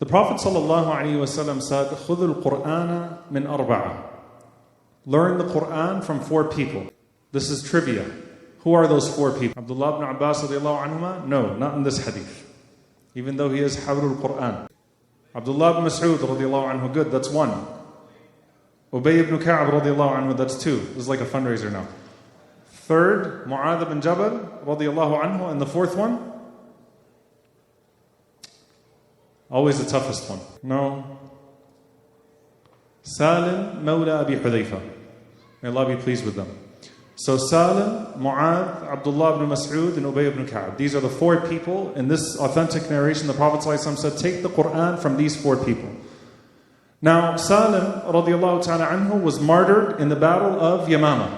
The Prophet ﷺ said, خُذُوا الْقُرْآنَ مِنْ أَرْبَعَةٍ. Learn the Quran from 4 people. This is trivia. Who are those 4 people? Abdullah ibn Abbas radiallahu anhuma? No, not in this hadith. Even though he is Habrul Quran. Abdullah ibn Mas'ud radiallahu anhu, good, that's 1. Ubay ibn Ka'ab radiallahu anhu, that's 2. This is like a fundraiser now. 3rd, Mu'adh ibn Jabal radiallahu anhu, and the 4th one? Always the toughest one. No. Salim Mawla Abi Hudayfa. May Allah be pleased with them. So Salim, Mu'adh, Abdullah ibn Mas'ud, and Ubay ibn Ka'ab. These are the 4 people. In this authentic narration, the Prophet ﷺ said, take the Quran from these 4 people. Now, Salim radiallahu ta'ala anhu was martyred in the battle of Yamama.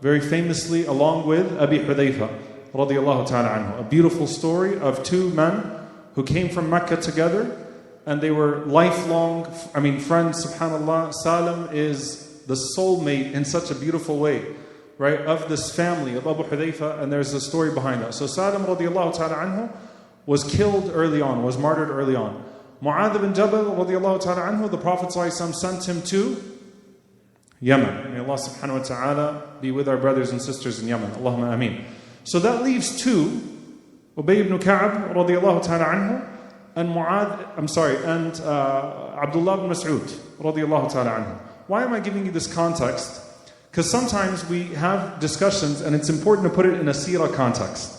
Very famously, along with Abi Hudayfa radiallahu ta'ala anhu. A beautiful story of 2 men who came from Mecca together, and they were lifelong, friends, subhanAllah. Salim is the soulmate in such a beautiful way, right, of this family of Abu Hudayfa, and there's a story behind that. So Salim radiallahu ta'ala anhu was killed early on, was martyred early on. Mu'adh ibn Jabal radiallahu ta'ala anhu, the Prophet ﷺ sent him to Yemen. May Allah subhanahu wa ta'ala be with our brothers and sisters in Yemen. Allahumma ameen. So that leaves 2, Ubay ibn Ka'ab radiallahu ta'ala anhu, and Abdullah ibn Mas'ud radiallahu ta'ala anhu. Why am I giving you this context? Because sometimes we have discussions and it's important to put it in a seerah context.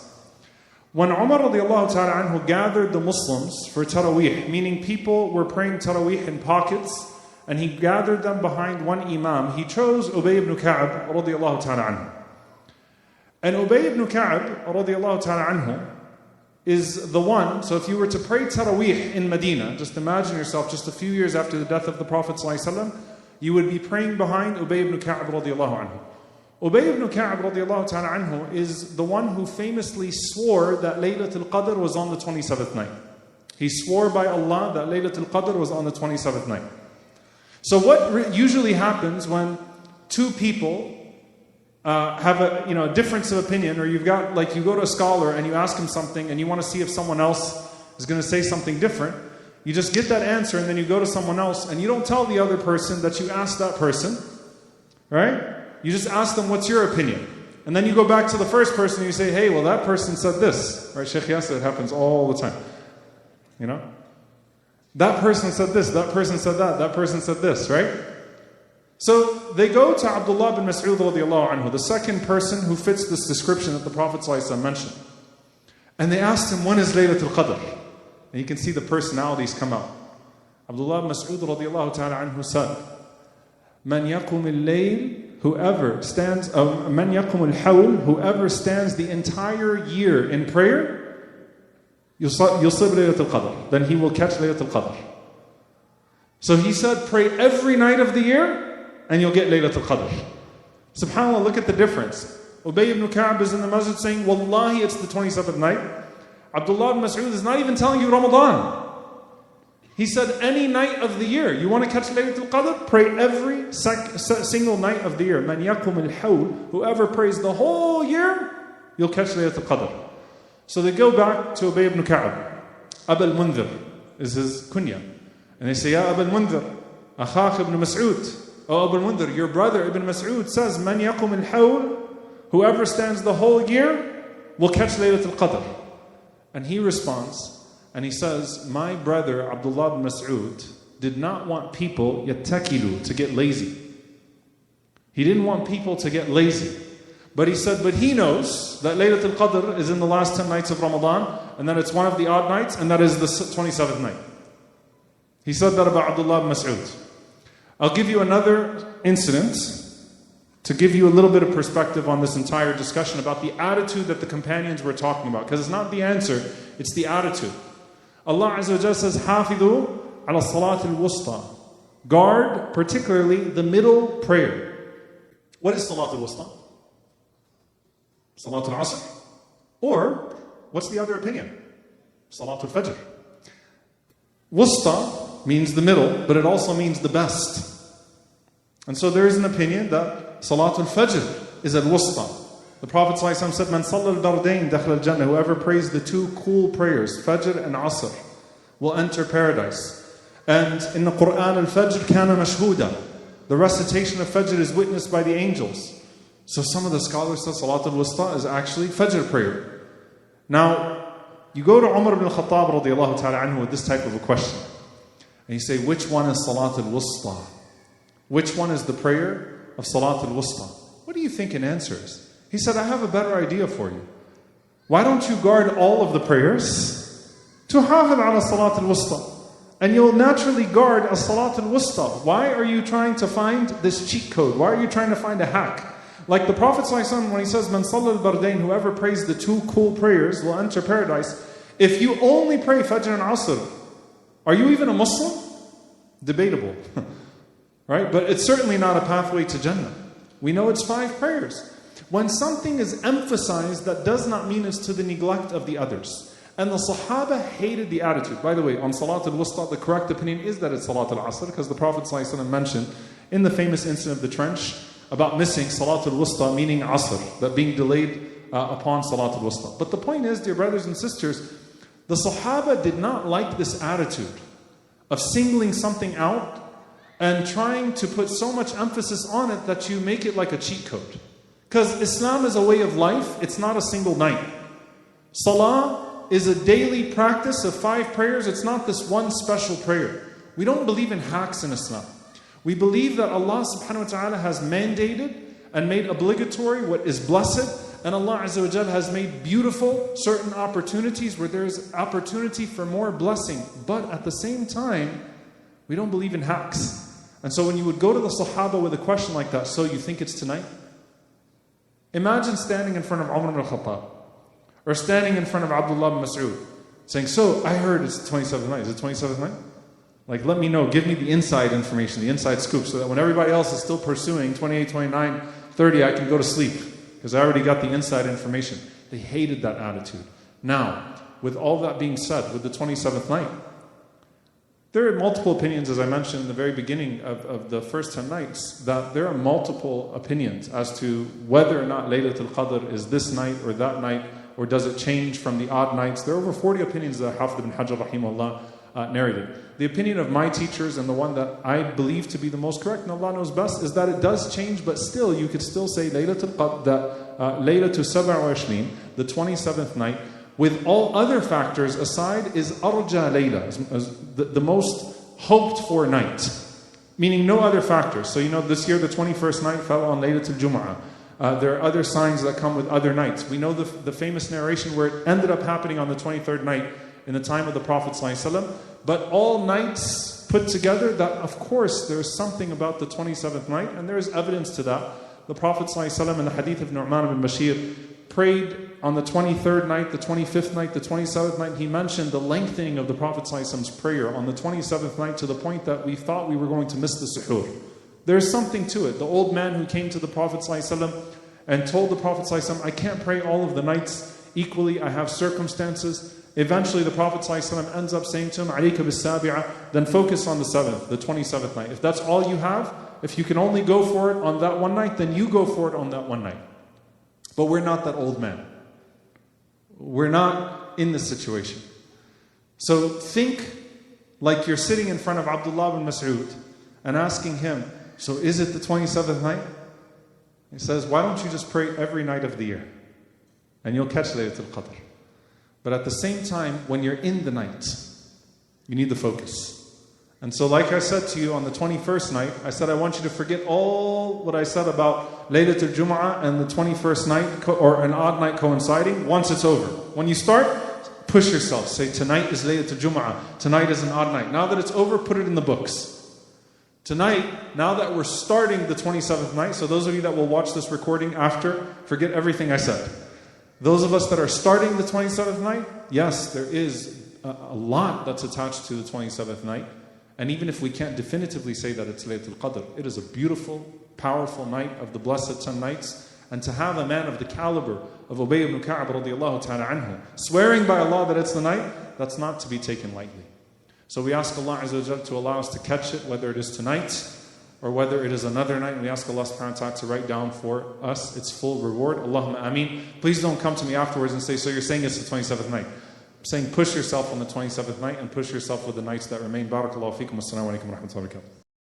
When Umar radiallahu ta'ala anhu gathered the Muslims for Taraweeh, meaning people were praying Taraweeh in pockets, and he gathered them behind one imam, he chose Ubay ibn Ka'ab radiallahu ta'ala anhu. And Ubay ibn Ka'ab radiallahu ta'ala anhu is the one, so if you were to pray Taraweeh in Medina, just imagine yourself just a few years after the death of the Prophet ﷺ, you would be praying behind Ubay ibn Ka'ab radiallahu anhu. Ubay ibn Ka'ab radiallahu ta'ala anhu is the one who famously swore that Laylatul Qadr was on the 27th night. He swore by Allah that Laylatul Qadr was on the 27th night. So what usually happens when 2 people have a difference of opinion, or you've got, like, you go to a scholar and you ask him something and you want to see if someone else is going to say something different, you just get that answer and then you go to someone else and you don't tell the other person that you asked that person, right? You just ask them, what's your opinion? And then you go back to the first person and you say, hey, well, that person said this, right? Sheikh Yasser, it happens all the time, that person said this, that person said that person said this, right? So they go to Abdullah bin Mas'ud radiallahu anhu, the second person who fits this description that the Prophet ﷺ mentioned. And they asked him, when is Laylatul Qadr? And you can see the personalities come out. Abdullah bin Mas'ud radiallahu ta'ala anhu said, Man yaqum al-layl, whoever stands the entire year in prayer, yusib Laylatul Qadr, then he will catch Laylatul Qadr. So he said, pray every night of the year, and you'll get Laylatul Qadr. SubhanAllah, look at the difference. Ubay ibn Ka'ab is in the masjid saying, Wallahi, it's the 27th night. Abdullah ibn Mas'ud is not even telling you Ramadan. He said, any night of the year. You want to catch Laylatul Qadr? Pray every single night of the year. Man yaqum al-hawl. Whoever prays the whole year, you'll catch Laylatul Qadr. So they go back to Ubay ibn Ka'ab. Abu al-Mundhir is his kunya. And they say, Ya Abu al-Mundhir, akhaq ibn Mas'ud. Oh, Abu al-Mundhir, your brother Ibn Mas'ud says, Man yaqum al-hawl, whoever stands the whole year will catch Laylatul Qadr. And he responds, and he says, my brother Abdullah ibn Mas'ud did not want people yattakilu, to get lazy. He didn't want people to get lazy. But he said, but he knows that Laylatul Qadr is in the last 10 nights of Ramadan, and that it's one of the odd nights, and that is the 27th night. He said that about Abdullah ibn Mas'ud. I'll give you another incident to give you a little bit of perspective on this entire discussion about the attitude that the companions were talking about. Because it's not the answer, it's the attitude. Allah Azza wa Jalla says, Hafidhu ala salat al-wusta. Guard particularly the middle prayer. What is salat al-wusta? Salat al-asr? Or, what's the other opinion? Salat al-fajr. Wusta means the middle, but it also means the best. And so there is an opinion that Salatul Fajr is al-Wusta. The Prophet ﷺ said, Man salla al-dardain dakhla al-jannah. Whoever prays the 2 cool prayers, Fajr and Asr, will enter paradise. And in the Quran, al-Fajr kana mashhuda. The recitation of Fajr is witnessed by the angels. So some of the scholars say Salatul Wusta is actually Fajr prayer. Now, you go to Umar ibn al-Khattab radiallahu ta'ala anhu with this type of a question. And you say, which one is Salatul Wusta? Which one is the prayer of Salatul Wusta? What do you think an answer is? He said, I have a better idea for you. Why don't you guard all of the prayers? Tuhafid ala Salatul Wusta. And you'll naturally guard a Salatul Wusta. Why are you trying to find this cheat code? Why are you trying to find a hack? Like the Prophet ﷺ, when he says, Man salla al-bardain, whoever prays the two cool prayers will enter paradise. If you only pray Fajr and Asr, are you even a Muslim? Debatable. Right? But it's certainly not a pathway to Jannah. We know it's 5 prayers. When something is emphasized, that does not mean it's to the neglect of the others. And the Sahaba hated the attitude. By the way, on Salatul Wusta, the correct opinion is that it's Salatul Asr, because the Prophet ﷺ mentioned in the famous incident of the trench about missing Salatul Wusta, meaning Asr, that being delayed upon Salatul Wusta. But the point is, dear brothers and sisters, the Sahaba did not like this attitude of singling something out and trying to put so much emphasis on it that you make it like a cheat code. Because Islam is a way of life, it's not a single night. Salah is a daily practice of 5 prayers, it's not this one special prayer. We don't believe in hacks in Islam. We believe that Allah subhanahu wa ta'ala has mandated and made obligatory what is blessed, and Allah Azza wa Jal has made beautiful certain opportunities where there is opportunity for more blessing. But at the same time, we don't believe in hacks. And so when you would go to the Sahaba with a question like that, so you think it's tonight? Imagine standing in front of Umar ibn al-Khattab, or standing in front of Abdullah ibn Mas'ud, saying, so I heard it's the 27th night. Is it 27th night? Like, let me know, give me the inside information, the inside scoop, so that when everybody else is still pursuing 28, 29, 30, I can go to sleep, because I already got the inside information. They hated that attitude. Now, with all that being said, with the 27th night, there are multiple opinions, as I mentioned in the very beginning of the first 10 nights, that there are multiple opinions as to whether or not Laylatul Qadr is this night or that night, or does it change from the odd nights. There are over 40 opinions that Hafid ibn Hajar rahimahullah narrated. The opinion of my teachers, and the one that I believe to be the most correct, and Allah knows best, is that it does change, but still you could still say Laylatul Qadr, that Laylatul 27, the 27th night, with all other factors aside, is Arja Layla, the most hoped for night. Meaning no other factors. So you know, this year the 21st night fell on Laylatul Jum'ah. There are other signs that come with other nights. We know the famous narration where it ended up happening on the 23rd night in the time of the Prophet ﷺ. But all nights put together, that of course there is something about the 27th night, and there is evidence to that. The Prophet ﷺ in the hadith of Nu'man ibn Bashir prayed on the 23rd night, the 25th night, the 27th night. He mentioned the lengthening of the Prophet ﷺ's prayer on the 27th night to the point that we thought we were going to miss the suhoor. There's something to it. The old man who came to the Prophet ﷺ and told the Prophet ﷺ, I can't pray all of the nights equally, I have circumstances. Eventually the Prophet ﷺ ends up saying to him, Alayka bis-sabi'a, then focus on the 7th, the 27th night. If that's all you have, if you can only go for it on that one night, then you go for it on that one night. But we're not that old man. We're not in this situation. So think like you're sitting in front of Abdullah ibn Mas'ud and asking him, so is it the 27th night? He says, why don't you just pray every night of the year? And you'll catch Laylatul Qadr. But at the same time, when you're in the night, you need the focus. And so like I said to you on the 21st night, I said I want you to forget all what I said about Laylatul Jum'ah and the 21st night, or an odd night coinciding, once it's over. When you start, push yourself. Say, tonight is Laylatul Jum'ah. Tonight is an odd night. Now that it's over, put it in the books. Tonight, now that we're starting the 27th night, so those of you that will watch this recording after, forget everything I said. Those of us that are starting the 27th night, yes, there is a lot that's attached to the 27th night. And even if we can't definitively say that it's Laylatul Qadr, it is a beautiful, powerful night of the blessed 10 nights. And to have a man of the caliber of Ubay ibn Ka'b radiallahu ta'ala anhu, swearing by Allah that it's the night, that's not to be taken lightly. So we ask Allah Azza wa Jalla to allow us to catch it, whether it is tonight or whether it is another night. And we ask Allah subhanahu wa ta'ala to write down for us its full reward. Allahumma ameen. Please don't come to me afterwards and say, so you're saying it's the 27th night. saying push yourself on the 27th night and push yourself with the nights that remain. Barakallahu feekum. Assalamu alaikum wa rahmatullahi wa barakatuh.